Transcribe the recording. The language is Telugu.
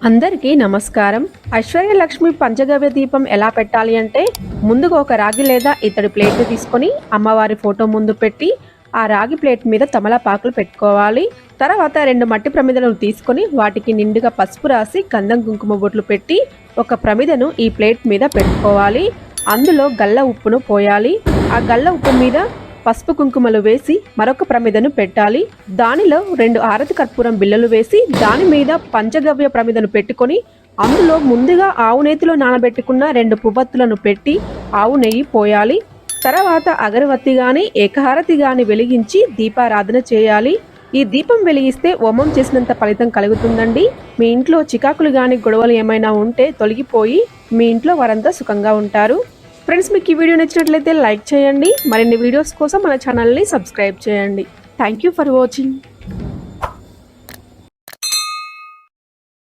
అందరికీ నమస్కారం. ఐశ్వర్యలక్ష్మి పంచగవ్య దీపం ఎలా పెట్టాలి అంటే, ముందుగా ఒక రాగి లేదా ఇత్తడి ప్లేట్ తీసుకొని అమ్మవారి ఫోటో ముందు పెట్టి ఆ రాగి ప్లేట్ మీద తమలపాకులు పెట్టుకోవాలి. తర్వాత 2 మట్టి ప్రమిదలను తీసుకొని వాటికి నిండుగా పసుపు రాసి గంధం కుంకుమ బొట్లు పెట్టి ఒక ప్రమిదను ఈ ప్లేట్ మీద పెట్టుకోవాలి. అందులో గల్ల ఉప్పును పోయాలి. ఆ గల్ల ఉప్పు మీద పసుపు కుంకుమలు వేసి మరొక ప్రమిదను పెట్టాలి. దానిలో 2 ఆరతి కర్పూరం బిళ్ళలు వేసి దాని మీద పంచగవ్య ప్రమిదను పెట్టుకొని అందులో ముందుగా ఆవు నేతిలో నానబెట్టుకున్న 2 పువ్వత్తులను పెట్టి ఆవు నెయ్యి పోయాలి. తర్వాత అగరవత్తి గాని ఏకహారతి గాని వెలిగించి దీపారాధన చేయాలి. ఈ దీపం వెలిగిస్తే హోమం చేసినంత ఫలితం కలుగుతుందండి. మీ ఇంట్లో చికాకులు గాని గొడవలు ఏమైనా ఉంటే తొలగిపోయి మీ ఇంట్లో వారంతా సుఖంగా ఉంటారు. ఫ్రెండ్స్, మీకు ఈ వీడియో నచ్చినట్లయితే లైక్ చేయండి. మరిన్ని వీడియోస్ కోసం మన ఛానల్ని సబ్స్క్రైబ్ చేయండి. Thank you for watching.